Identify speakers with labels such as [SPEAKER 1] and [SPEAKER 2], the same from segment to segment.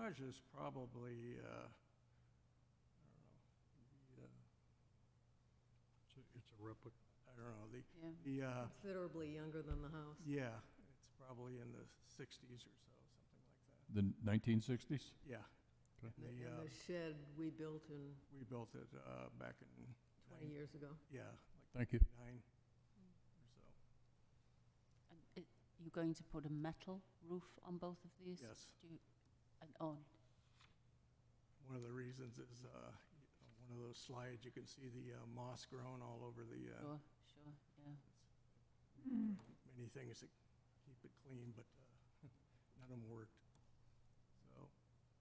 [SPEAKER 1] garage is probably, I don't know,
[SPEAKER 2] It's a replica.
[SPEAKER 1] I don't know,
[SPEAKER 3] Yeah.
[SPEAKER 4] Considerably younger than the house.
[SPEAKER 1] yeah, it's probably in the 60s or so, something like that.
[SPEAKER 5] The 1960s?
[SPEAKER 1] Yeah.
[SPEAKER 5] Okay.
[SPEAKER 1] And
[SPEAKER 4] And the shed we built in
[SPEAKER 1] we built it back in
[SPEAKER 4] 20 years ago.
[SPEAKER 1] Yeah, like
[SPEAKER 5] Thank you.
[SPEAKER 1] 9 or so.
[SPEAKER 3] And you're going to put a metal roof on both of these?
[SPEAKER 1] Yes.
[SPEAKER 3] Oh,
[SPEAKER 1] One of the reasons is one of those slides, you can see the moss growing all over the,
[SPEAKER 3] sure, sure, yeah.
[SPEAKER 1] many things to keep it clean, but none of them worked. So,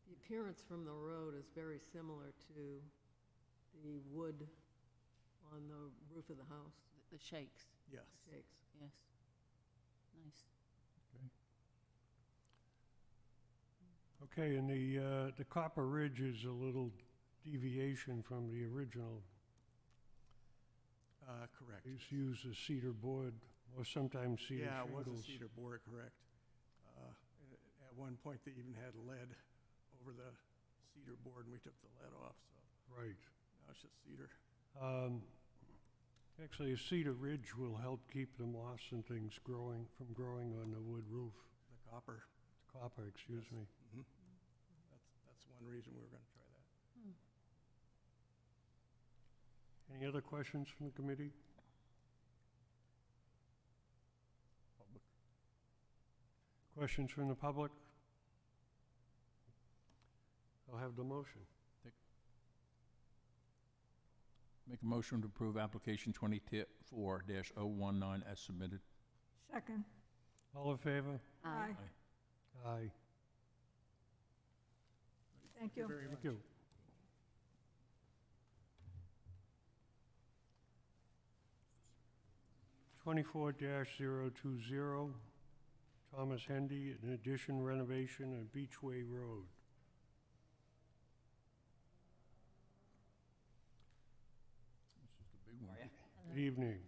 [SPEAKER 4] The appearance from the road is very similar to the wood on the roof of the house.
[SPEAKER 3] The shakes,
[SPEAKER 1] yes.
[SPEAKER 4] Shakes.
[SPEAKER 3] yes. Nice.
[SPEAKER 2] Okay, and the Copper Ridge is a little deviation from the original.
[SPEAKER 1] Correct.
[SPEAKER 2] They used to use a cedar board or sometimes cedar
[SPEAKER 1] Yeah, it
[SPEAKER 2] shingles.
[SPEAKER 1] was a cedar board, correct. At one point, they even had lead over the cedar board, and we took the lead off, so
[SPEAKER 2] Right.
[SPEAKER 1] now it's just cedar.
[SPEAKER 2] Actually, a cedar ridge will help keep the moss and things growing on the wood roof.
[SPEAKER 1] The copper,
[SPEAKER 2] Copper, excuse me.
[SPEAKER 1] that's one reason we were going to try that.
[SPEAKER 2] Any other questions from the committee? Questions from the public? I'll have the motion.
[SPEAKER 5] Make a motion to approve application 24-019 as submitted.
[SPEAKER 6] Second.
[SPEAKER 2] All in favor?
[SPEAKER 6] Aye.
[SPEAKER 2] Aye.
[SPEAKER 6] Thank you.
[SPEAKER 1] Very
[SPEAKER 2] Thank
[SPEAKER 1] much.
[SPEAKER 2] you. (24-020), Thomas Hendy, an addition renovation on Beachway Road.
[SPEAKER 5] This is the big one.
[SPEAKER 2] Good evening.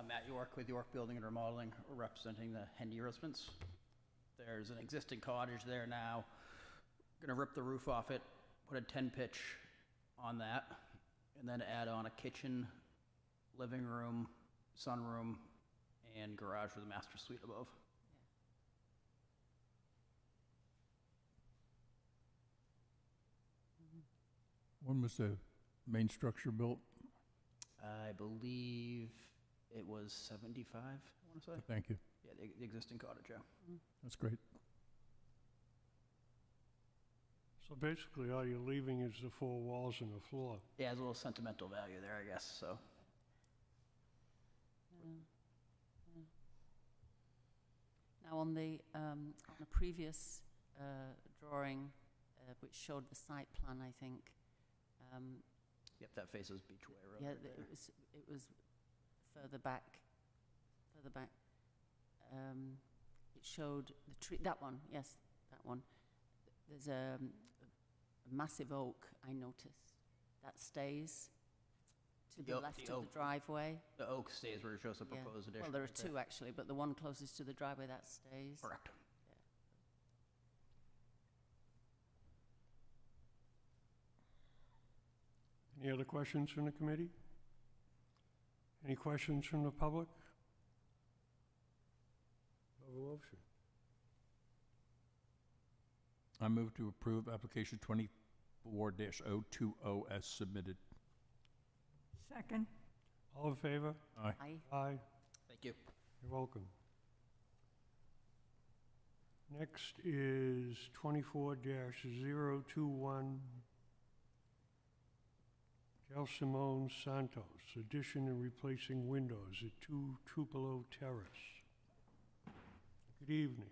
[SPEAKER 7] Matt York with York Building and Remodeling, representing the Hendy residents. There's an existing cottage there now. Gonna rip the roof off it, put a 10-pitch on that, and then add on a kitchen, living room, sunroom, and garage with a master suite above.
[SPEAKER 5] When was the main structure built?
[SPEAKER 7] I believe it was 75, I wanna say.
[SPEAKER 5] Thank you.
[SPEAKER 7] Yeah, the existing cottage, yeah.
[SPEAKER 5] That's great.
[SPEAKER 2] So basically, all you're leaving is the four walls and the floor.
[SPEAKER 7] Yeah, there's a little sentimental value there, I guess, so.
[SPEAKER 3] Now, on the previous drawing, which showed the site plan, I think,
[SPEAKER 7] Yep, that faces Beachway Road
[SPEAKER 3] yeah,
[SPEAKER 7] right there.
[SPEAKER 3] it was further back. It showed the tree, that one, yes, that one. There's a massive oak, I noticed, that stays to the left of the
[SPEAKER 7] oak.
[SPEAKER 3] driveway.
[SPEAKER 7] The oak stays where it shows the
[SPEAKER 3] Yeah.
[SPEAKER 7] proposed addition.
[SPEAKER 3] Well, there are
[SPEAKER 7] right there.
[SPEAKER 3] two actually, but the one closest to the driveway, that stays.
[SPEAKER 7] Correct.
[SPEAKER 2] Any other questions from the committee? Any questions from the public? Have a motion.
[SPEAKER 5] I move to approve application 24-020 as submitted.
[SPEAKER 6] Second.
[SPEAKER 2] All in favor?
[SPEAKER 5] Aye.
[SPEAKER 2] Aye.
[SPEAKER 7] Thank you.
[SPEAKER 2] You're welcome. Next is 24-021, Cal Simone Santos, addition and replacing windows at 2 Tupelo Terrace. Good evening.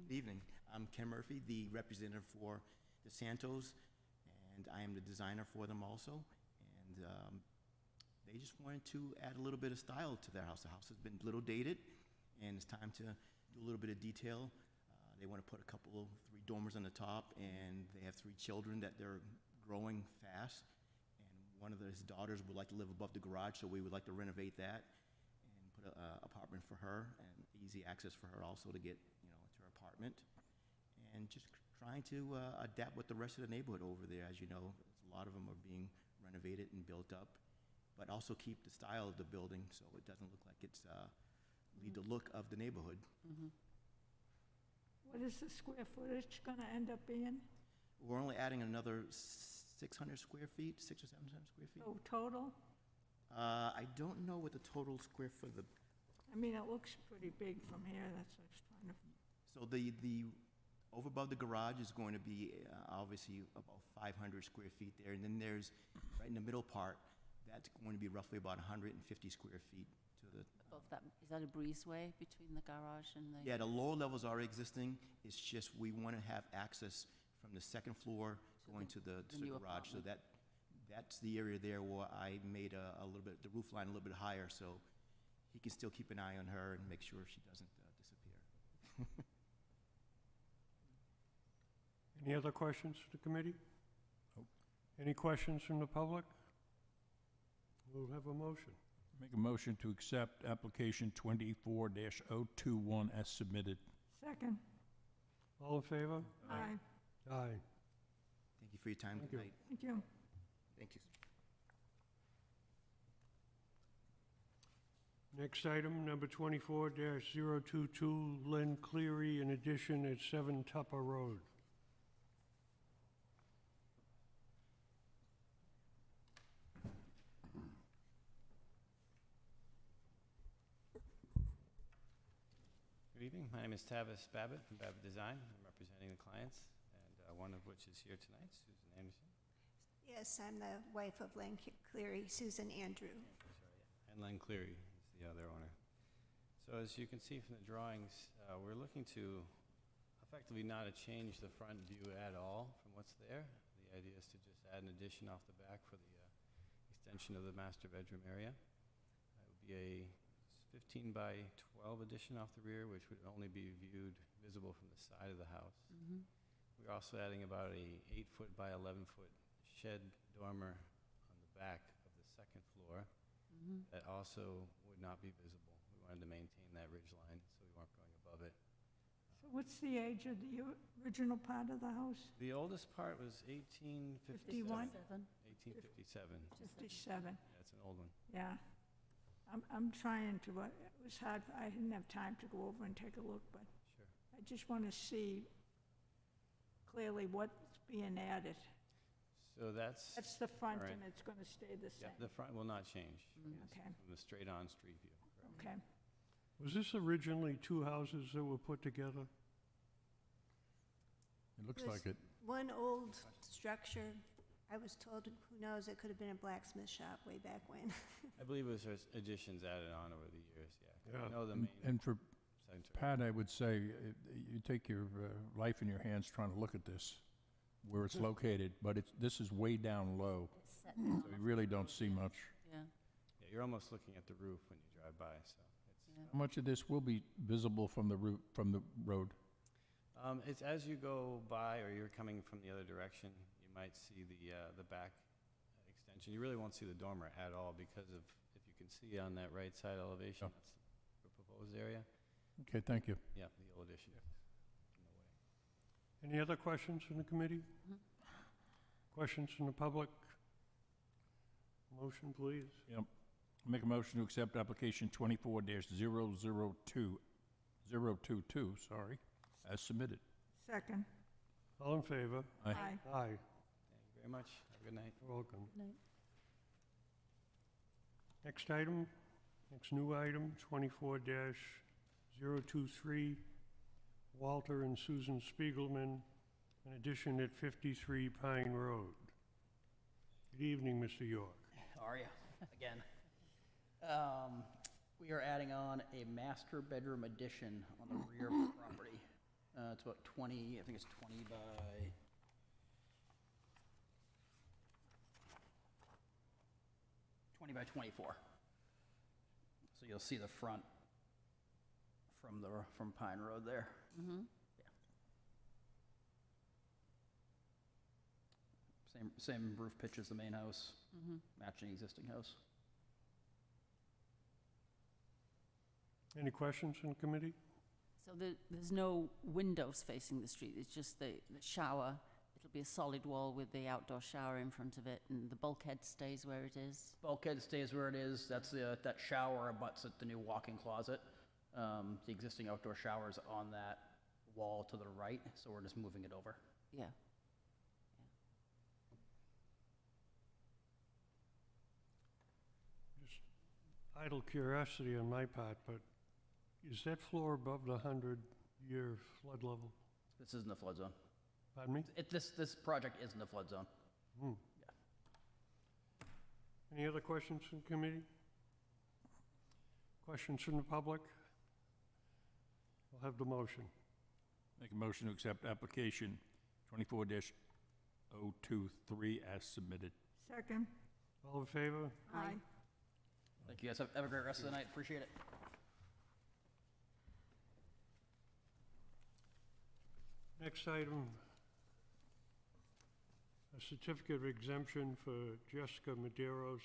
[SPEAKER 8] Good evening. I'm Ken Murphy, the representative for the Santos, and I am the designer for them also. And they just wanted to add a little bit of style to their house. The house has been a little dated, and it's time to do a little bit of detail. They want to put three dormers on the top, and they have 3 children that they're growing fast. And one of his daughters would like to live above the garage, so we would like to renovate that and put an apartment for her and easy access for her also to get, into her apartment. And just trying trying to adapt with the rest of the neighborhood over there. As you know, a lot of them are being renovated and built up, but also keep the style of the building so it doesn't look like it's leave the look of the neighborhood.
[SPEAKER 6] What is the square footage gonna end up being?
[SPEAKER 8] We're only adding another 600 square feet, 600 or 700 square feet.
[SPEAKER 6] Oh, total?
[SPEAKER 8] I don't know what the total square foot of the,
[SPEAKER 6] I mean, it looks pretty big from here, that's what I was trying to,
[SPEAKER 8] so the over above the garage is going to be obviously about 500 square feet there. And then there's, right in the middle part, that's going to be roughly about 150 square feet to the,
[SPEAKER 3] Above that, is that a breezeway between the garage and the?
[SPEAKER 8] yeah, the lower levels are existing. It's just we want to have access from the second floor going to the
[SPEAKER 3] new
[SPEAKER 8] garage. So
[SPEAKER 3] apartment.
[SPEAKER 8] that's the area there where I made a little bit, the roof line a little bit higher, so he can still keep an eye on her and make sure she doesn't disappear.
[SPEAKER 2] Any other questions for the committee? Any questions from the public? We'll have a motion.
[SPEAKER 5] Make a motion to accept application 24-021 as submitted.
[SPEAKER 6] second.
[SPEAKER 2] All in favor?
[SPEAKER 6] Aye.
[SPEAKER 2] Aye.
[SPEAKER 8] Thank you for your time
[SPEAKER 2] Thank you.
[SPEAKER 8] tonight.
[SPEAKER 6] Thank you.
[SPEAKER 8] Thank you.
[SPEAKER 2] Next item, number 24-022, Len Cleary, in addition at 7 Tupper Road.
[SPEAKER 9] Good evening. My name is Tavis Babbitt from Babbitt Design. I'm representing the clients, and one of which is here tonight, Susan Anderson.
[SPEAKER 10] Yes, I'm the wife of Len Cleary, Susan Andrew.
[SPEAKER 9] And Len Cleary is the other owner. So as you can see from the drawings, we're looking to effectively not change the front view at all from what's there. The idea is to just add an addition off the back for the extension of the master bedroom area. It would be a 15 by 12 addition off the rear, which would only be visible from the side of the house. We're also adding about a 8-foot by 11-foot shed dormer on the back of the second floor that also would not be visible. We wanted to maintain that ridge line, so we weren't going above it.
[SPEAKER 6] So what's the age of the original part of the house?
[SPEAKER 9] The oldest part was 1857.
[SPEAKER 6] 51?
[SPEAKER 9] 1857.
[SPEAKER 6] 57,
[SPEAKER 9] That's an old one.
[SPEAKER 6] yeah. I'm trying to, it was hard, I didn't have time to go over and take a look, but
[SPEAKER 9] Sure.
[SPEAKER 6] I just want to see clearly what's being added.
[SPEAKER 9] So that's,
[SPEAKER 6] That's the front,
[SPEAKER 9] All right.
[SPEAKER 6] and it's going to stay the
[SPEAKER 9] yeah,
[SPEAKER 6] same.
[SPEAKER 9] the front will not change. It's
[SPEAKER 6] Okay.
[SPEAKER 9] From the straight-on street view. Correct.
[SPEAKER 6] Okay.
[SPEAKER 2] Was this originally 2 houses that were put together?
[SPEAKER 5] It looks
[SPEAKER 10] Yes.
[SPEAKER 5] like it.
[SPEAKER 10] One old structure, I was told, who knows, it could have been a blacksmith shop way back when.
[SPEAKER 9] I believe it was just additions added on over the years, yeah. 'Cause
[SPEAKER 2] Yeah.
[SPEAKER 9] I know the
[SPEAKER 5] And-
[SPEAKER 9] main
[SPEAKER 5] And for
[SPEAKER 9] center.
[SPEAKER 5] Pat, I would say, you take your life in your hands trying to look at this, where it's located, but this is way down low,
[SPEAKER 3] It's set
[SPEAKER 5] so
[SPEAKER 3] down
[SPEAKER 5] you
[SPEAKER 3] off the
[SPEAKER 5] really
[SPEAKER 3] road.
[SPEAKER 5] don't see much.
[SPEAKER 3] Yeah,
[SPEAKER 9] Yeah, you're almost looking at the roof when you drive by, so
[SPEAKER 3] yeah.
[SPEAKER 5] How much of this will be visible from the road?
[SPEAKER 9] it's as you go by or you're coming from the other direction, you might see the back extension. You really won't see the dormer at all because of, if you can see on that right side elevation,
[SPEAKER 5] Yeah.
[SPEAKER 9] that's the proposed area.
[SPEAKER 5] Okay, thank you.
[SPEAKER 9] Yeah, the old addition. in the way.
[SPEAKER 2] Any other questions from the committee? Questions from the public? Motion, please.
[SPEAKER 5] Make a motion to accept application 24-022, as submitted.
[SPEAKER 6] Second.
[SPEAKER 2] All in favor?
[SPEAKER 5] Aye.
[SPEAKER 6] Aye.
[SPEAKER 2] Aye.
[SPEAKER 9] Thank you very much. Have a good night.
[SPEAKER 2] You're welcome.
[SPEAKER 3] Good night.
[SPEAKER 2] Next item, next new item, 24-023, Walter and Susan Spiegelman, an addition at 53 Pine Road. Good evening, Mr. York.
[SPEAKER 7] How are you? Again. We are adding on a master bedroom addition on the rear of the property. It's about 20, I think it's 20 by... 20 by 24. So you'll see the front from Pine Road there. Same roof pitch as the main house, matching existing house.
[SPEAKER 2] Any questions from the committee?
[SPEAKER 3] So there's no windows facing the street, it's just the shower. It'll be a solid wall with the outdoor shower in front of it, and the bulkhead stays where it is.
[SPEAKER 7] Bulkhead stays where it is. That's that shower abuts at the new walk-in closet. The existing outdoor shower is on that wall to the right, so we're just moving it over.
[SPEAKER 3] Yeah.
[SPEAKER 2] Just idle curiosity on my part, but is that floor above the 100-year flood level?
[SPEAKER 7] This isn't a flood zone.
[SPEAKER 2] Pardon me?
[SPEAKER 7] This project isn't a flood zone.
[SPEAKER 2] Hmm. Any other questions from committee? Questions from the public? We'll have the motion.
[SPEAKER 5] Make a motion to accept application 24-023 as submitted.
[SPEAKER 6] Second.
[SPEAKER 2] All in favor?
[SPEAKER 6] Aye.
[SPEAKER 7] Thank you guys. Have a great rest of the night. Appreciate it.
[SPEAKER 2] Next item, a certificate of exemption for Jessica Maderos,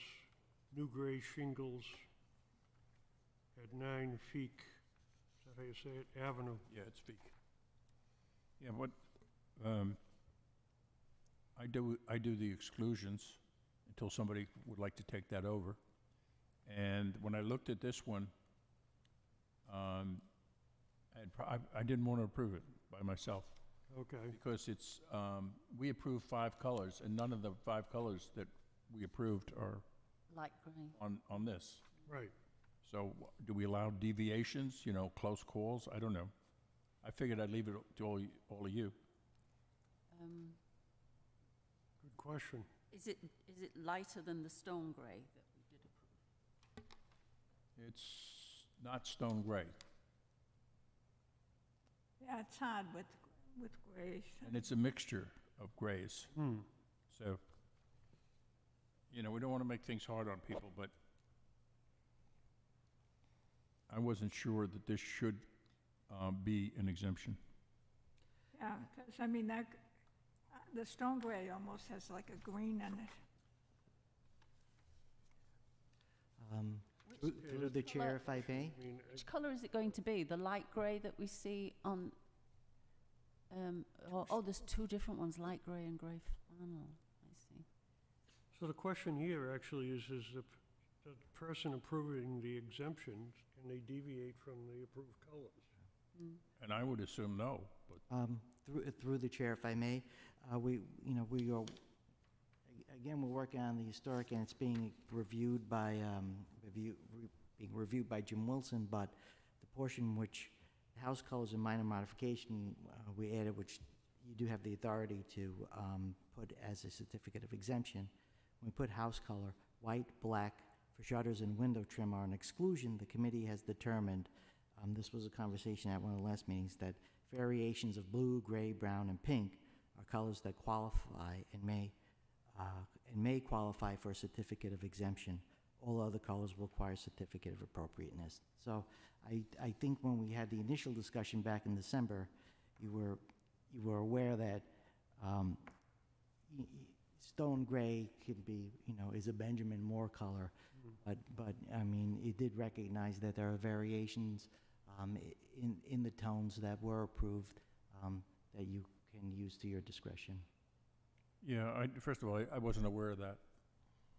[SPEAKER 2] new gray shingles at 9 Feek, is that how you say it, Avenue.
[SPEAKER 5] Yeah, it's Feek. Yeah, what, I do the exclusions until somebody would like to take that over. And when I looked at this one, I didn't want to approve it by myself.
[SPEAKER 2] Okay,
[SPEAKER 5] Because it's, we approved 5 colors, and none of the 5 colors that we approved are
[SPEAKER 3] Light grey.
[SPEAKER 5] on this.
[SPEAKER 2] right.
[SPEAKER 5] So do we allow deviations, you know, close calls? I don't know. I figured I'd leave it to all of you.
[SPEAKER 2] Good question.
[SPEAKER 3] Is it lighter than the stone grey that we did approve?
[SPEAKER 5] It's not stone gray,
[SPEAKER 6] Yeah, it's hard with grays.
[SPEAKER 5] and it's a mixture of grays.
[SPEAKER 2] Hmm.
[SPEAKER 5] So, you know, we don't want to make things hard on people, but I wasn't sure that this should be an exemption.
[SPEAKER 6] Yeah, because, I mean, that, the stone gray almost has like a green in it.
[SPEAKER 11] Through the chair, if I may.
[SPEAKER 2] I mean,
[SPEAKER 3] Which colour is it going to be? The light grey that we see on, there's 2 different ones, light grey and grey flannel. I see.
[SPEAKER 2] so the question here actually is the person approving the exemptions, can they deviate from the approved colors?
[SPEAKER 5] And I would assume no, but
[SPEAKER 11] Through the chair, if I may, we are, again, we're working on the historic, and it's being reviewed by, being reviewed by Jim Wilson, but the portion which the house colors and minor modification, we added, which you do have the authority to put as a certificate of exemption. When we put house color, white, black, for shutters and window trim are an exclusion. The committee has determined, this was a conversation at one of the last meetings, that variations of blue, gray, brown, and pink are colors that qualify and may qualify for a certificate of exemption. All other colors will require a certificate of appropriateness. So I think when we had the initial discussion back in December, you were aware that stone gray could be, is a Benjamin Moore color. But I mean, it did recognize that there are variations in the tones that were approved that you can use to your discretion.
[SPEAKER 5] yeah, first of all, I wasn't aware of that.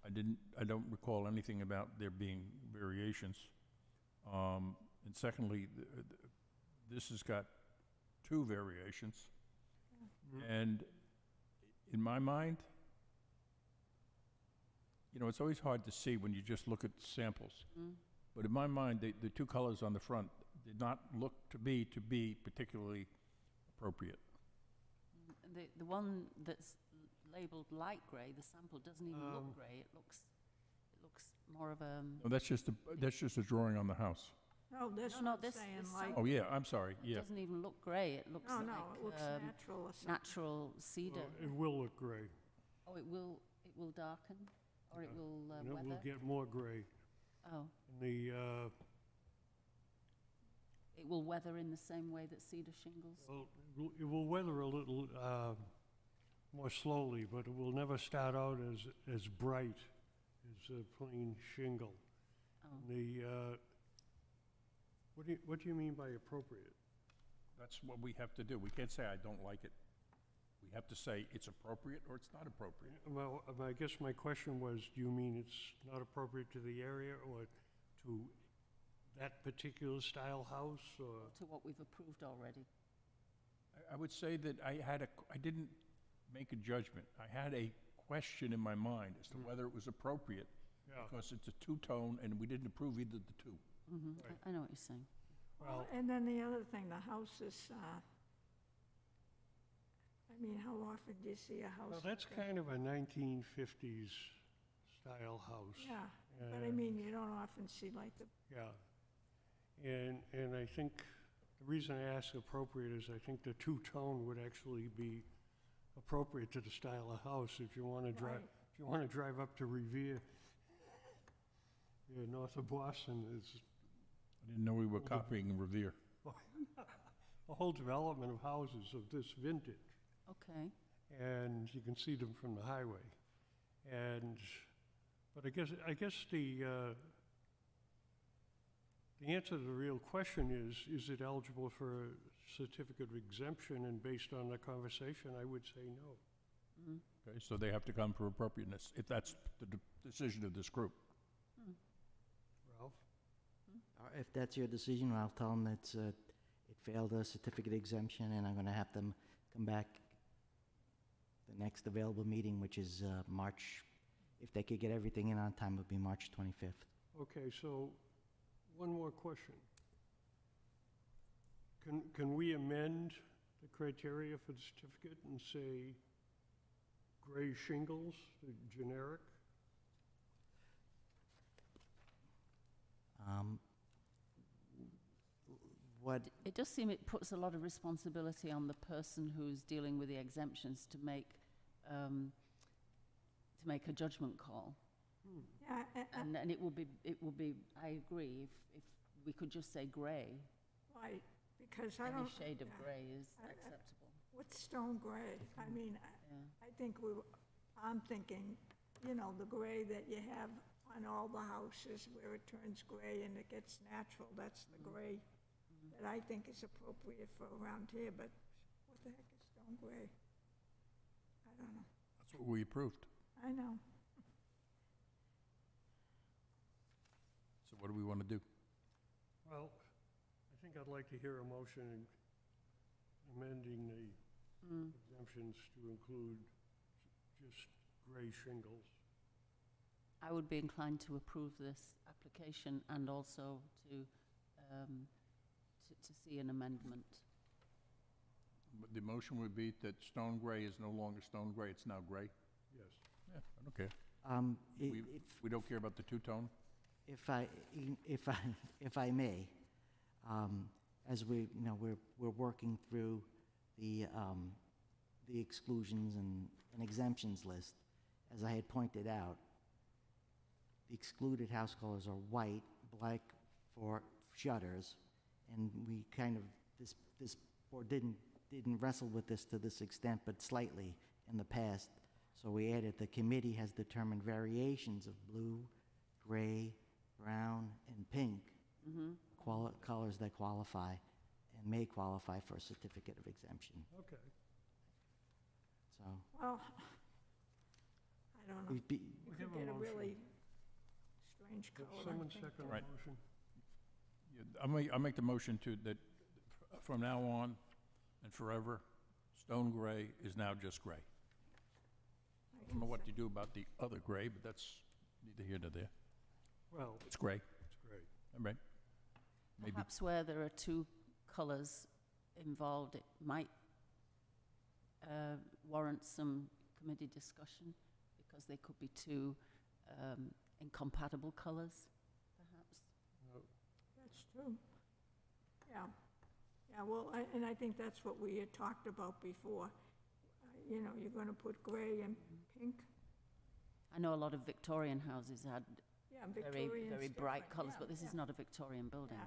[SPEAKER 5] I don't recall anything about there being variations. And secondly, this has got 2 variations. And in my mind, it's always hard to see when you just look at samples. But in my mind, the 2 colors on the front did not look to be particularly appropriate.
[SPEAKER 3] The one that's labelled light grey, the sample doesn't even look grey. It looks more of a.
[SPEAKER 5] Oh, that's just a drawing on the house.
[SPEAKER 6] No, this
[SPEAKER 3] No,
[SPEAKER 6] one's
[SPEAKER 3] this
[SPEAKER 6] saying
[SPEAKER 3] is
[SPEAKER 6] like,
[SPEAKER 5] Oh, yeah, I'm sorry,
[SPEAKER 3] It
[SPEAKER 5] yeah.
[SPEAKER 3] doesn't even look grey. It looks
[SPEAKER 6] no,
[SPEAKER 3] like
[SPEAKER 6] no, it looks natural or something.
[SPEAKER 3] natural cedar.
[SPEAKER 2] Well, it will look gray,
[SPEAKER 3] Oh, it will darken, or it will
[SPEAKER 2] and it will
[SPEAKER 3] weather.
[SPEAKER 2] get more gray.
[SPEAKER 3] Oh,
[SPEAKER 2] And
[SPEAKER 3] it will weather in the same way that cedar shingles.
[SPEAKER 2] well, it will weather a little more slowly, but it will never start out as bright as a plain shingle.
[SPEAKER 3] Oh.
[SPEAKER 2] The, what do you mean by appropriate?
[SPEAKER 5] That's what we have to do. We can't say, I don't like it. We have to say it's appropriate or it's not appropriate.
[SPEAKER 2] Well, I guess my question was, do you mean it's not appropriate to the area or to that particular style house, or?
[SPEAKER 3] To what we've approved already.
[SPEAKER 5] I would say that I didn't make a judgment. I had a question in my mind as to whether it was appropriate,
[SPEAKER 2] Yeah,
[SPEAKER 5] because it's a two-tone, and we didn't approve either the two.
[SPEAKER 3] Mhm.
[SPEAKER 2] Right.
[SPEAKER 3] I know what you're saying.
[SPEAKER 2] well,
[SPEAKER 6] And then the other thing, the house is, I mean, how often do you see a house?
[SPEAKER 2] well, that's
[SPEAKER 6] like that?
[SPEAKER 2] kind of a 1950s style house.
[SPEAKER 6] Yeah, but I
[SPEAKER 2] and-
[SPEAKER 6] mean, you don't often see like the,
[SPEAKER 2] Yeah. And I think the reason I ask appropriate is I think the two-tone would actually be appropriate to the style of house if you want to drive,
[SPEAKER 6] Right.
[SPEAKER 2] if you want to drive up to Revere, north of Boston, it's
[SPEAKER 5] I didn't know we were copying Revere.
[SPEAKER 2] a whole development of houses of this vintage.
[SPEAKER 3] Okay.
[SPEAKER 2] And you can see them from the highway. But I guess the answer to the real question is it eligible for a certificate of exemption? And based on the conversation, I would say no.
[SPEAKER 3] Mhm.
[SPEAKER 5] Okay, so they have to come for appropriateness, if that's the decision of this group.
[SPEAKER 2] Ralph?
[SPEAKER 11] If that's your decision, I'll tell them it failed a certificate exemption, and I'm going to have them come back the next available meeting, which is March, if they could get everything in on time, it would be March 25th.
[SPEAKER 2] Okay, so one more question. Can we amend the criteria for the certificate and say gray shingles, the generic?
[SPEAKER 11] What,
[SPEAKER 3] It does seem it puts a lot of responsibility on the person who's dealing with the exemptions to make a judgment call.
[SPEAKER 6] yeah,
[SPEAKER 3] And it would be, I agree, if we could just say grey,
[SPEAKER 6] right, because I
[SPEAKER 3] any
[SPEAKER 6] don't.
[SPEAKER 3] shade of
[SPEAKER 6] yeah.
[SPEAKER 3] grey is
[SPEAKER 6] I-
[SPEAKER 3] acceptable.
[SPEAKER 6] What's stone gray? I mean,
[SPEAKER 3] Yeah.
[SPEAKER 6] I think I'm thinking, you know, the gray that you have on all the houses where it turns gray and it gets natural, that's the gray that I think is appropriate for around here, but what the heck is stone gray? I don't know.
[SPEAKER 5] That's what we approved.
[SPEAKER 6] I know.
[SPEAKER 5] So what do we want to do?
[SPEAKER 2] Well, I think I'd like to hear a motion amending the exemptions to include just gray shingles.
[SPEAKER 3] I would be inclined to approve this application and also to see an amendment.
[SPEAKER 5] But the motion would be that stone gray is no longer stone gray, it's now gray?
[SPEAKER 2] Yes.
[SPEAKER 5] Yeah, I don't care. We don't care about the two-tone?
[SPEAKER 11] If I may, as we, you know, we're working through the exclusions and exemptions list, as I had pointed out, the excluded house colors are white, black for shutters, and we kind of, this board didn't wrestle with this to this extent, but slightly in the past. So we added, the committee has determined variations of blue, gray, brown, and pink, colors that qualify and may qualify for a certificate of exemption.
[SPEAKER 2] Okay.
[SPEAKER 11] So,
[SPEAKER 6] Well, I don't know.
[SPEAKER 11] we'd be,
[SPEAKER 6] You
[SPEAKER 2] We
[SPEAKER 6] could
[SPEAKER 2] have a
[SPEAKER 6] get a
[SPEAKER 2] motion.
[SPEAKER 6] really strange
[SPEAKER 2] Does
[SPEAKER 6] color, I
[SPEAKER 2] someone
[SPEAKER 6] think.
[SPEAKER 2] second
[SPEAKER 5] Right.
[SPEAKER 2] the motion?
[SPEAKER 5] Yeah, I'll make the motion that from now on and forever, stone gray is now just gray. I don't know what to do about the other gray, but that's neither here nor there.
[SPEAKER 2] Well,
[SPEAKER 5] It's gray,
[SPEAKER 2] it's great.
[SPEAKER 5] all right? Maybe,
[SPEAKER 3] Perhaps where there are two colours involved, it might warrant some committee discussion because they could be two incompatible colours, perhaps.
[SPEAKER 6] That's true. Yeah. Yeah, well, and I think that's what we had talked about before. You know, you're going to put gray and pink.
[SPEAKER 3] I know a lot of Victorian houses had
[SPEAKER 6] Yeah,
[SPEAKER 3] very,
[SPEAKER 6] Victorian's
[SPEAKER 3] very bright
[SPEAKER 6] different.
[SPEAKER 3] colours,
[SPEAKER 6] Yeah,
[SPEAKER 3] but this is
[SPEAKER 6] yeah,
[SPEAKER 3] not a Victorian building.
[SPEAKER 6] yeah,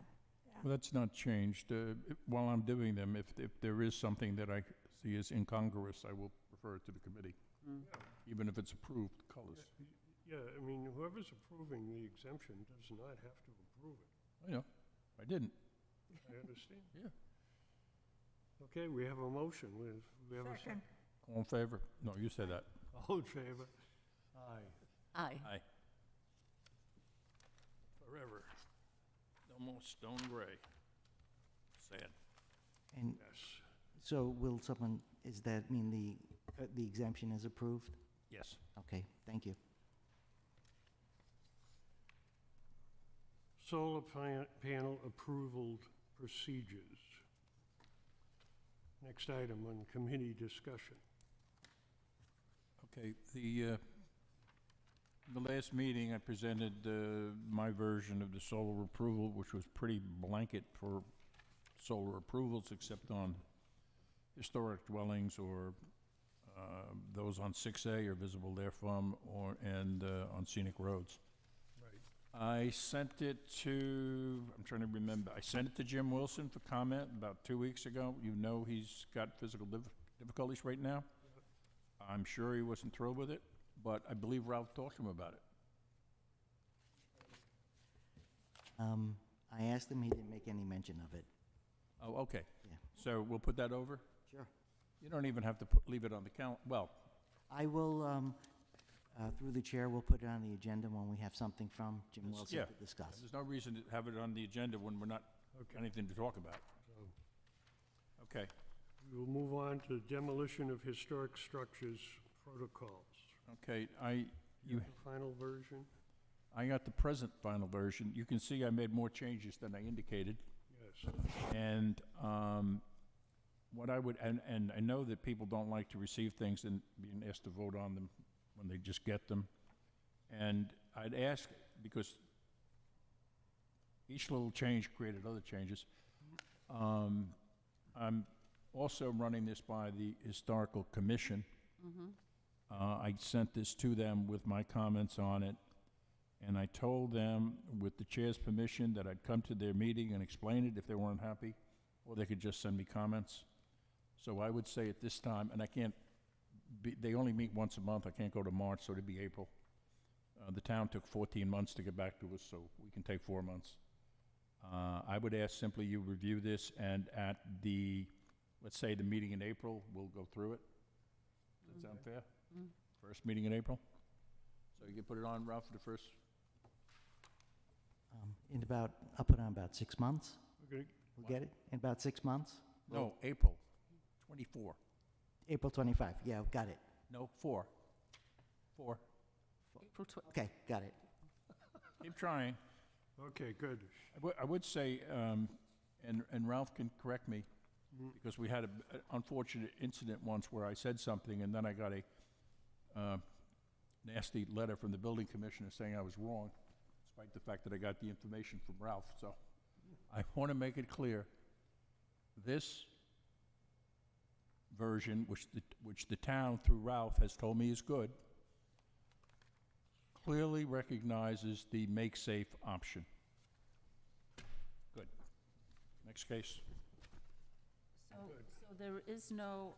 [SPEAKER 6] yeah.
[SPEAKER 5] well, that's not changed. While I'm doing them, if there is something that I see as incongruous, I will refer it to the committee, even if it's approved colors.
[SPEAKER 2] Yeah, I mean, whoever's approving the exemption does not have to approve it.
[SPEAKER 5] I know, I didn't.
[SPEAKER 2] I understand.
[SPEAKER 5] Yeah.
[SPEAKER 2] Okay, we have a motion. We have a
[SPEAKER 6] Second.
[SPEAKER 5] All in favor? No, you said that.
[SPEAKER 2] All in favor? Aye.
[SPEAKER 3] Aye.
[SPEAKER 5] Aye. Forever. No more stone gray. Sad.
[SPEAKER 11] And
[SPEAKER 2] Yes.
[SPEAKER 11] so will someone, does that mean the exemption is approved?
[SPEAKER 5] Yes.
[SPEAKER 11] Okay, thank you.
[SPEAKER 2] Solar panel approval procedures. Next item on committee discussion.
[SPEAKER 5] Okay, the last meeting, I presented my version of the solar approval, which was pretty blanket for solar approvals, except on historic dwellings or those on 6A or visible therefrom, and on scenic roads.
[SPEAKER 2] Right.
[SPEAKER 5] I sent it to, I'm trying to remember, I sent it to Jim Wilson for comment about 2 weeks ago. You know he's got physical difficulties right now. I'm sure he wasn't thrilled with it, but I believe Ralph talked to him about it.
[SPEAKER 11] I asked him, he didn't make any mention of it.
[SPEAKER 5] Oh, okay.
[SPEAKER 11] Yeah.
[SPEAKER 5] So we'll put that over?
[SPEAKER 11] Sure.
[SPEAKER 5] You don't even have to leave it on the well,
[SPEAKER 11] I will, through the chair, we'll put it on the agenda when we have something from Jim
[SPEAKER 5] Yes,
[SPEAKER 11] Wilson
[SPEAKER 5] yeah.
[SPEAKER 11] to discuss.
[SPEAKER 5] there's no reason to have it on the agenda when we're not anything to talk about.
[SPEAKER 2] So
[SPEAKER 5] Okay.
[SPEAKER 2] we will move on to demolition of historic structures protocols.
[SPEAKER 5] Okay,
[SPEAKER 2] You have the final version?
[SPEAKER 5] I got the present final version. You can see I made more changes than I indicated.
[SPEAKER 2] Yes.
[SPEAKER 5] And what I would, and I know that people don't like to receive things and being asked to vote on them when they just get them. And I'd ask, because each little change created other changes, I'm also running this by the Historical Commission. I sent this to them with my comments on it, and I told them, with the chair's permission, that I'd come to their meeting and explain it if they weren't happy, or they could just send me comments. So I would say at this time, and I can't, they only meet once a month, I can't go to March, so it'd be April. The town took 14 months to get back to us, so we can take 4 months. I would ask simply you review this, and at the, let's say, the meeting in April, we'll go through it. Does that sound fair? First meeting in April? So you can put it on, Ralph, for the first?
[SPEAKER 11] I'll put on about 6 months.
[SPEAKER 2] Okay.
[SPEAKER 11] We'll get it in about 6 months?
[SPEAKER 5] No, April 24.
[SPEAKER 11] April 25, yeah, got it.
[SPEAKER 5] No, 4.
[SPEAKER 3] April
[SPEAKER 11] Okay, got it.
[SPEAKER 5] Keep trying.
[SPEAKER 2] Okay, good.
[SPEAKER 5] I would say, and Ralph can correct me, because we had an unfortunate incident once where I said something, and then I got a nasty letter from the building commissioner saying I was wrong, despite the fact that I got the information from Ralph. So I want to make it clear, this version, which the town, through Ralph, has told me is good, clearly recognizes the make safe option. Good. Next case.
[SPEAKER 3] So there is no,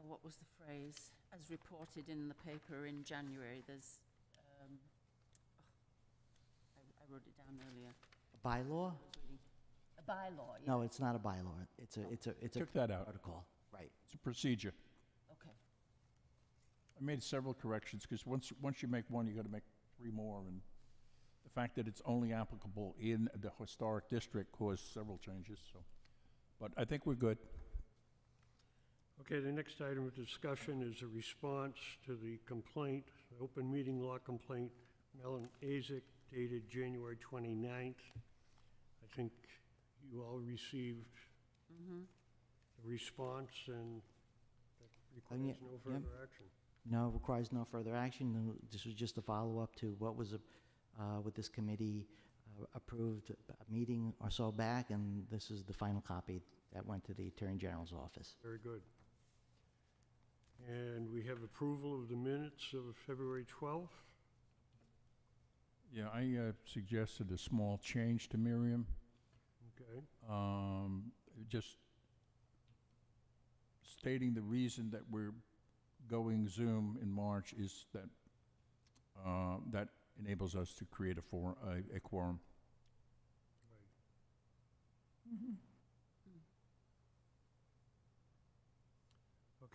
[SPEAKER 3] what was the phrase? As reported in the paper in January, there's, I wrote it down earlier.
[SPEAKER 11] Bylaw?
[SPEAKER 3] A bylaw, yeah.
[SPEAKER 11] No, it's not a bylaw. It's a
[SPEAKER 5] Took that out.
[SPEAKER 11] protocol, right.
[SPEAKER 5] It's a procedure.
[SPEAKER 3] Okay.
[SPEAKER 5] I made several corrections, because once you make one, you gotta make 3 more, and the fact that it's only applicable in the historic district caused several changes, so. But I think we're good.
[SPEAKER 2] Okay, the next item of discussion is a response to the complaint, the open meeting law complaint, Mellon Azek, dated January 29th. I think you all received the response, and that requires no further action.
[SPEAKER 11] No, requires no further action. No, this was just a follow-up to what was, with this committee approved a meeting or so back, and this is the final copy that went to the Attorney General's office.
[SPEAKER 2] Very good. And we have approval of the minutes of February 12th.
[SPEAKER 5] Yeah, I suggested a small change to Miriam.
[SPEAKER 2] Okay.
[SPEAKER 5] Just stating the reason that we're going Zoom in March is that that enables us to create a quorum.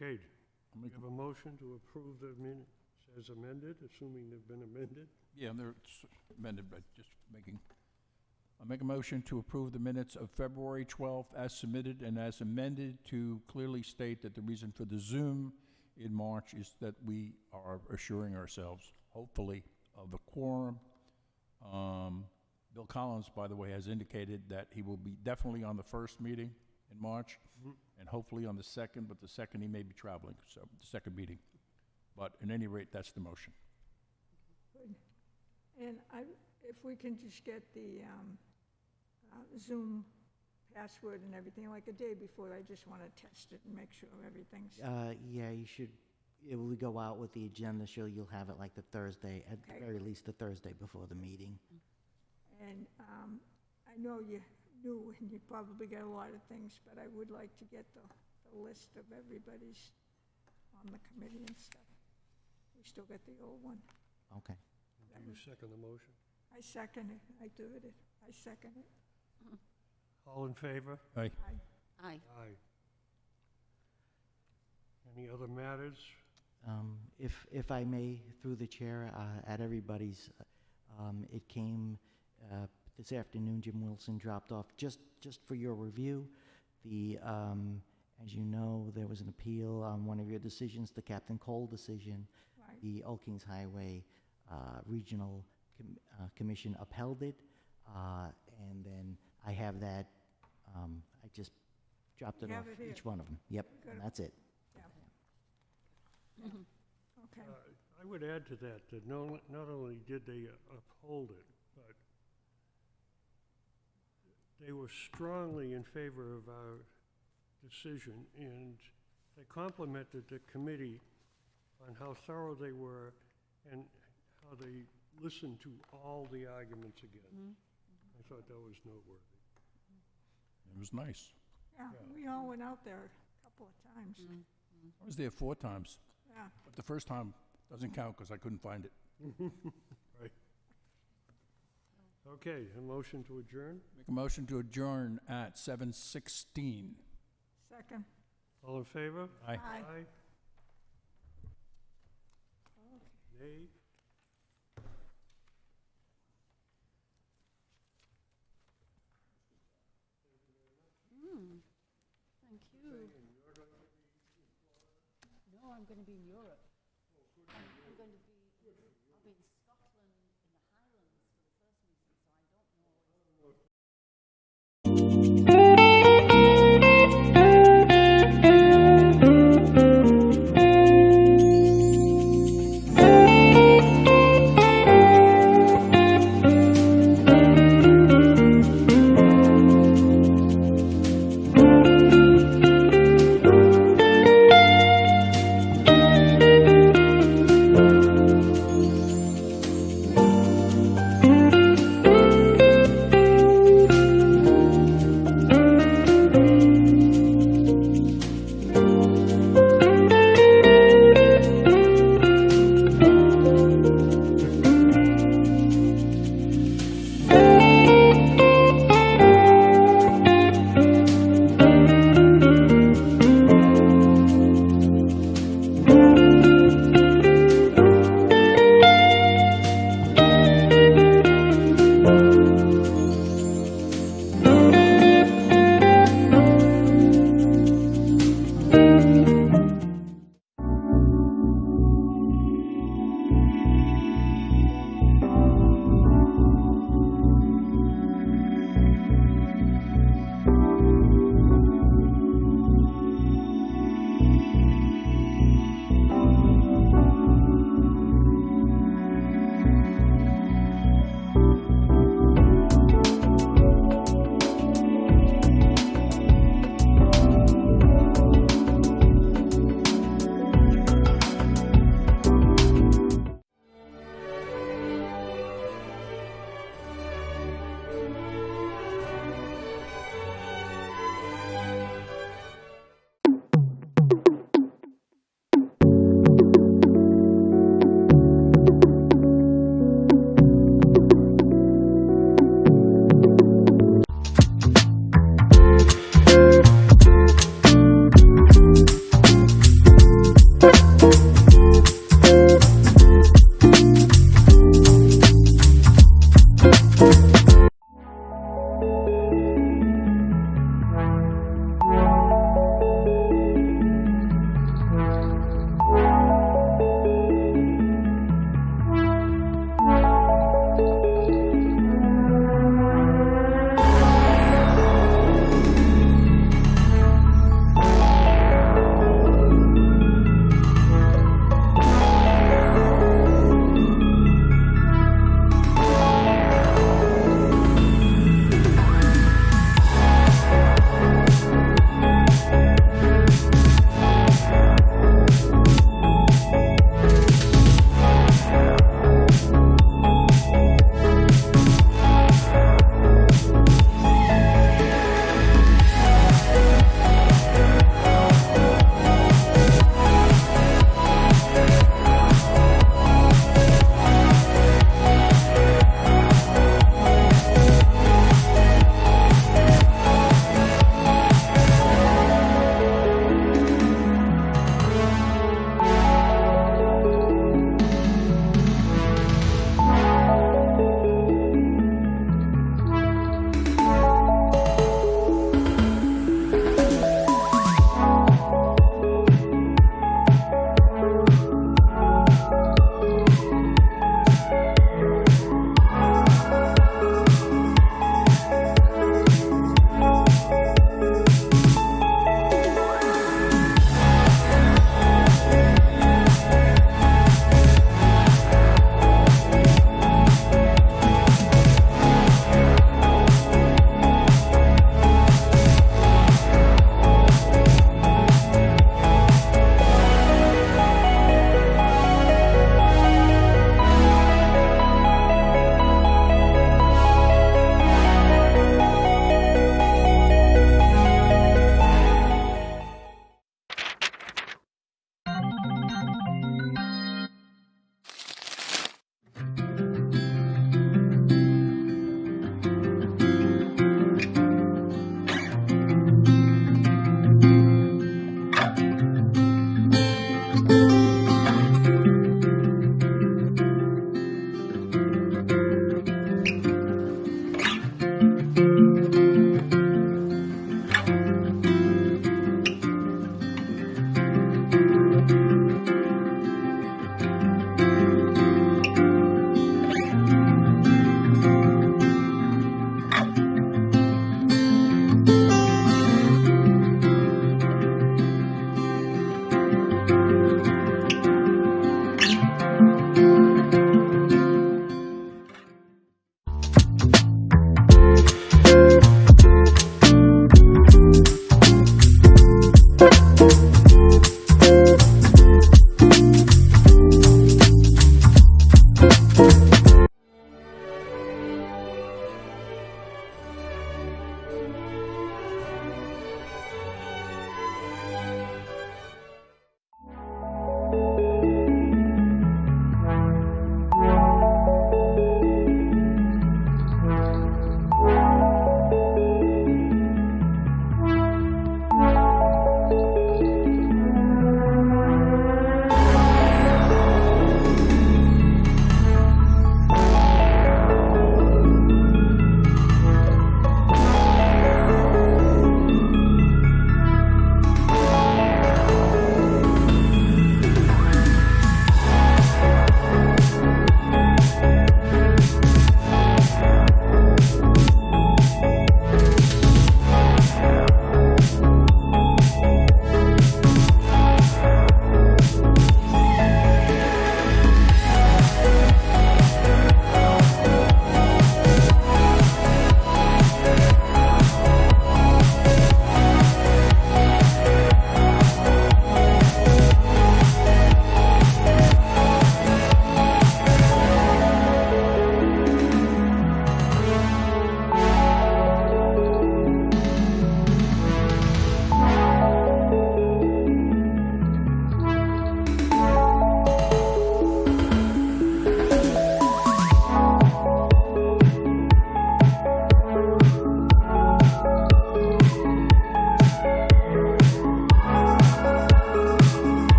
[SPEAKER 2] Okay,
[SPEAKER 5] I'll
[SPEAKER 2] we
[SPEAKER 5] make
[SPEAKER 2] have a motion to approve the minutes as amended, assuming they've been amended.
[SPEAKER 5] Yeah, they're amended, but just making, I'll make a motion to approve the minutes of February 12th as submitted and as amended to clearly state that the reason for the Zoom in March is that we are assuring ourselves, hopefully, of a quorum. Bill Collins, by the way, has indicated that he will be definitely on the first meeting in March, and hopefully on the second, but the second he may be traveling, so the second meeting. But at any rate, that's the motion.
[SPEAKER 6] Good. And if we can just get the Zoom password and everything, like a day before, I just want to test it and make sure everything's,
[SPEAKER 11] Yeah, you should, it will go out with the agenda, so you'll have it like the Thursday, at the
[SPEAKER 6] Okay.
[SPEAKER 11] very least the Thursday before the meeting.
[SPEAKER 6] and I know you knew and you probably got a lot of things, but I would like to get the list of everybody's on the committee and stuff. We still got the old one.
[SPEAKER 11] Okay.
[SPEAKER 2] Do you second the motion?
[SPEAKER 6] I second it, I do it, I second it.
[SPEAKER 2] All in favor?
[SPEAKER 5] Aye.
[SPEAKER 3] Aye.
[SPEAKER 2] Aye. Any other matters?
[SPEAKER 11] If I may, through the chair, at everybody's, it came this afternoon, Jim Wilson dropped off, just for your review. As you know, there was an appeal on one of your decisions, the Captain Cole decision.
[SPEAKER 6] Right.
[SPEAKER 11] The Old Kings Highway Regional Commission upheld it, and then I have that, I just dropped it
[SPEAKER 6] You
[SPEAKER 11] off,
[SPEAKER 6] have it here.
[SPEAKER 11] each one of them. Yep,
[SPEAKER 6] Good.
[SPEAKER 11] and that's it.
[SPEAKER 6] Okay,
[SPEAKER 2] I would add to that, that not only did they uphold it, but they were strongly in favor of our decision, and they complimented the committee on how thorough they were and how they listened to all the arguments again. I thought that was noteworthy.
[SPEAKER 5] It was nice.
[SPEAKER 6] yeah, we all went out there a couple of times,
[SPEAKER 5] I was there 4 times,
[SPEAKER 6] yeah.
[SPEAKER 5] but the first time doesn't count because I couldn't find it.
[SPEAKER 2] Right. Okay, a motion to adjourn?
[SPEAKER 5] Make a motion to adjourn at 7:16.
[SPEAKER 6] Second.
[SPEAKER 2] All in favor?
[SPEAKER 5] Aye.
[SPEAKER 6] Aye.
[SPEAKER 2] Nay?
[SPEAKER 3] Thank you. No, I'm going to be in Europe. I'm going to be in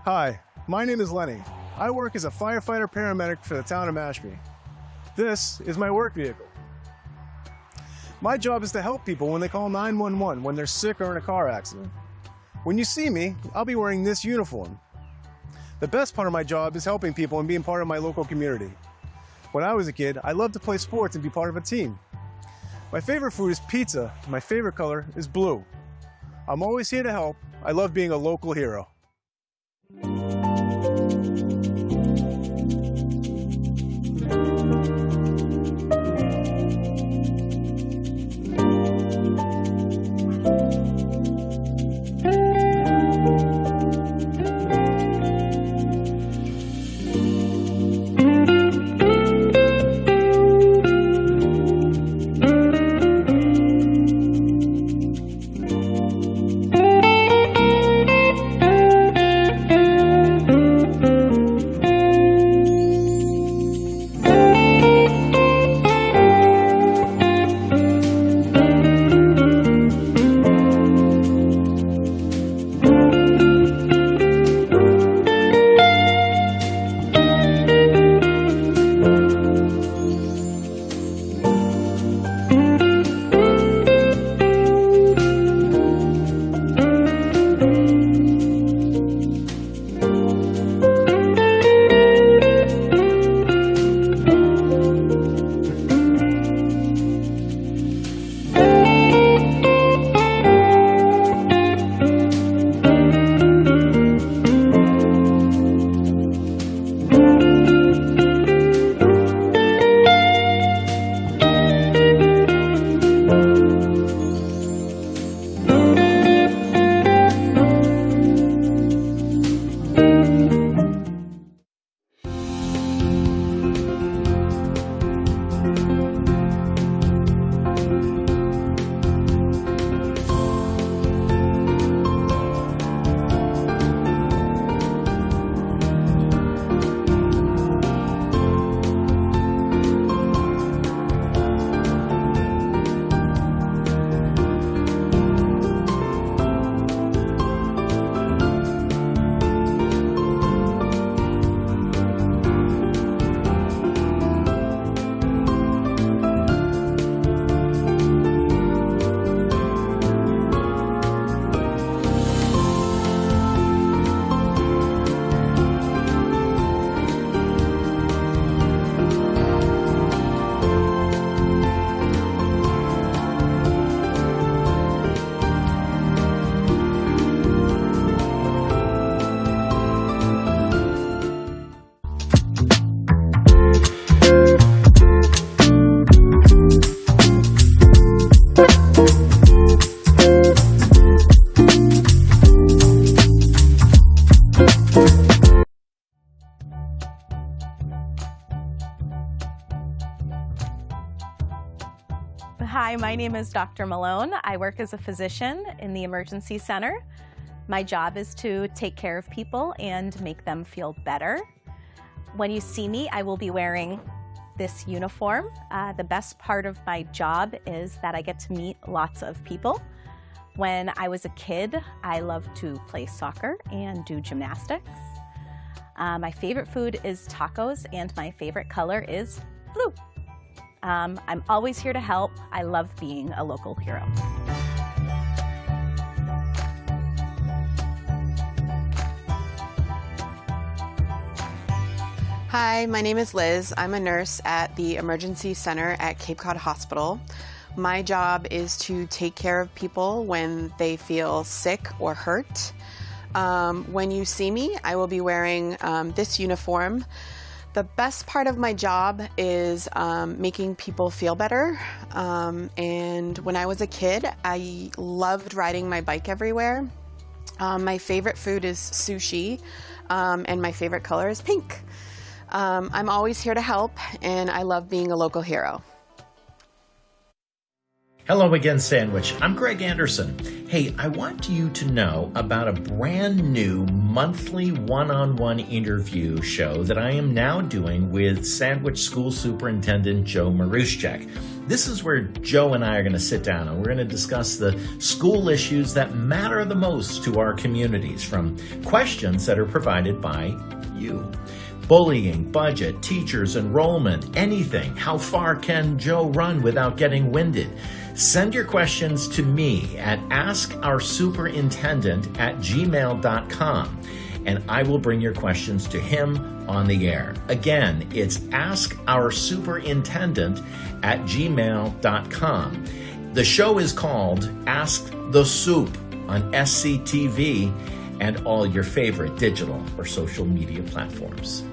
[SPEAKER 12] Hi, my name is Lenny. I work as a firefighter paramedic for the town of Mashpee. This is my work vehicle. My job is to help people when they call 911 when they're sick or in a car accident. When you see me, I'll be wearing this uniform. The best part of my job is helping people and being part of my local community. When I was a kid, I loved to play sports and be part of a team. My favorite food is pizza. My favorite color is blue. I'm always here to help. I love being a local hero.
[SPEAKER 13] Hi, my name is Dr. Malone. I work as a physician in the emergency center. My job is to take care of people and make them feel better. When you see me, I will be wearing this uniform. The best part of my job is that I get to meet lots of people. When I was a kid, I loved to play soccer and do gymnastics. My favorite food is tacos, and my favorite color is blue. I'm always here to help. I love being a local hero.
[SPEAKER 14] Hi, my name is Liz. I'm a nurse at the Emergency Center at Cape Cod Hospital. My job is to take care of people when they feel sick or hurt. When you see me, I will be wearing this uniform. The best part of my job is making people feel better. And when I was a kid, I loved riding my bike everywhere. My favorite food is sushi, and my favorite color is pink. I'm always here to help, and I love being a local hero.
[SPEAKER 15] Hello again, Sandwich. I'm Greg Anderson. Hey, I want you to know about a brand new monthly one-on-one interview show that I am now doing with Sandwich School Superintendent Joe Maruschek. This is where Joe and I are going to sit down and we're going to discuss the school issues that matter the most to our communities, from questions that are provided by you. Bullying, budget, teachers, enrollment, anything. How far can Joe run without getting winded? Send your questions to me at askoursuperintendent@gmail.com, and I will bring your questions to him on the air. Again, it's askoursuperintendent@gmail.com. The show is called Ask the Soup on SCTV and all your favorite digital or social media platforms.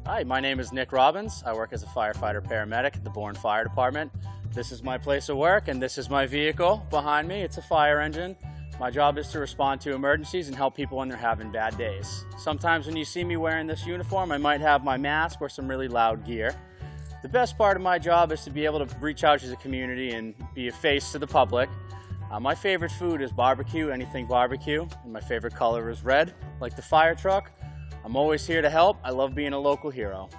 [SPEAKER 16] Hi, my name is Nick Robbins. I work as a firefighter paramedic at the Bourne Fire Department. This is my place of work and this is my vehicle behind me. It's a fire engine. My job is to respond to emergencies and help people when they're having bad days. Sometimes when you see me wearing this uniform, I might have my mask or some really loud gear. The best part of my job is to be able to reach out to the community and be a face to the public. My favorite food is barbecue, anything barbecue, and my favorite color is red, like the fire truck. I'm always here to help. I love being a local hero.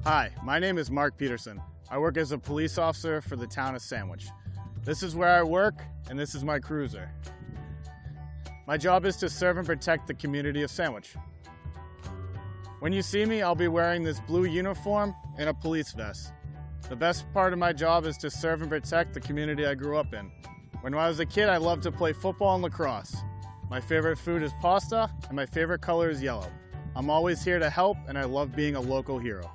[SPEAKER 12] Hi, my name is Mark Peterson. I work as a police officer for the town of Sandwich. This is where I work, and this is my cruiser. My job is to serve and protect the community of Sandwich. When you see me, I'll be wearing this blue uniform and a police vest. The best part of my job is to serve and protect the community I grew up in. When I was a kid, I loved to play football and lacrosse. My favorite food is pasta, and my favorite color is yellow. I'm always here to help, and I love being a local hero.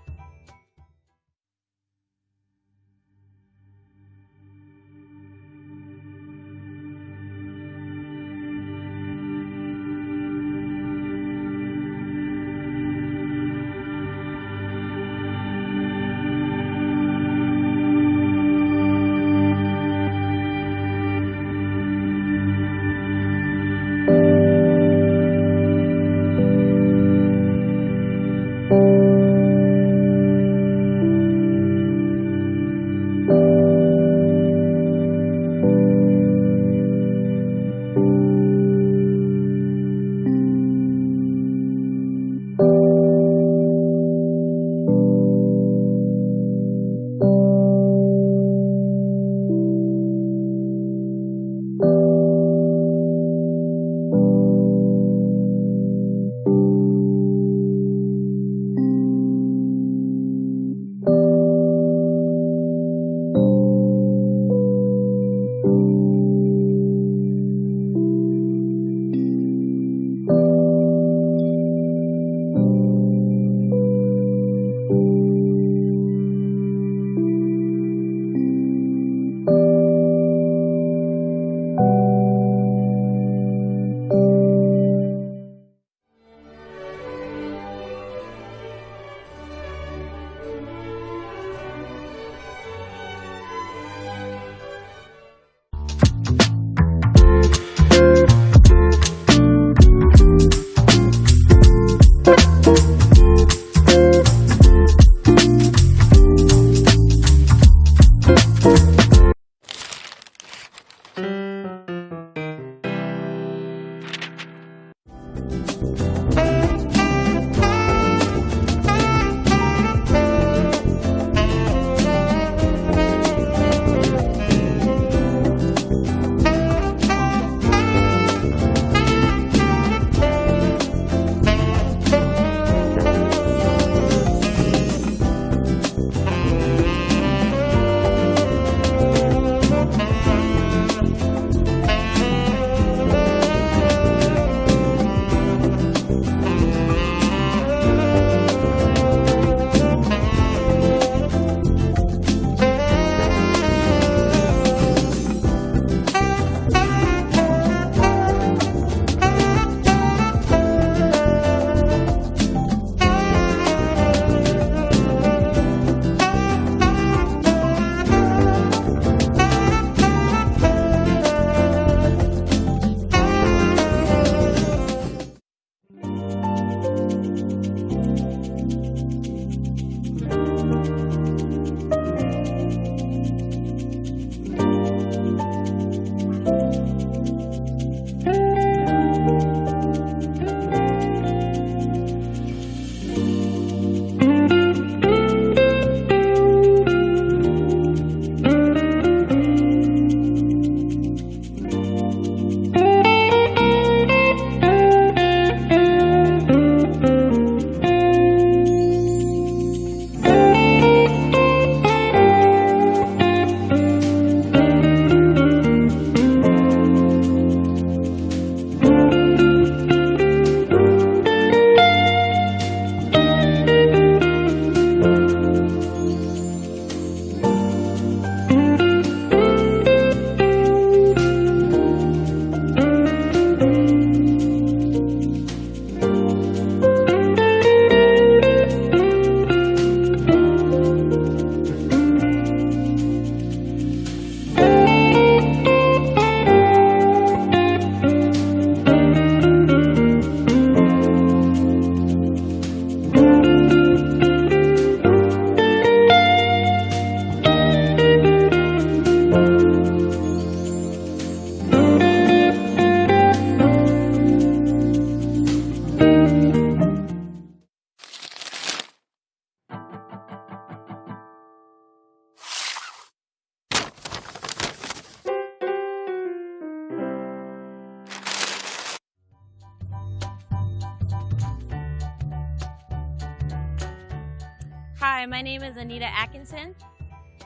[SPEAKER 17] Hi, my name is Anita Atkinson,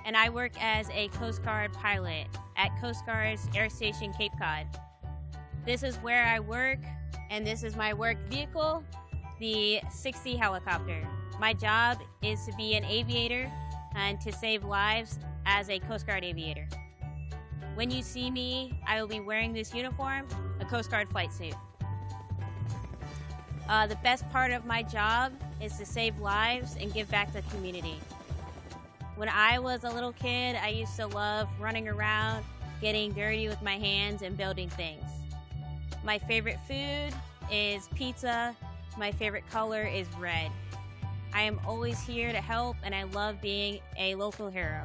[SPEAKER 17] and I work as a Coast Guard pilot at Coast Guard's Air Station Cape Cod. This is where I work, and this is my work vehicle, the 60 helicopter. My job is to be an aviator and to save lives as a Coast Guard aviator. When you see me, I will be wearing this uniform, a Coast Guard flight suit. The best part of my job is to save lives and give back to the community. When I was a little kid, I used to love running around, getting dirty with my hands and building things. My favorite food is pizza. My favorite color is red. I am always here to help, and I love being a local hero.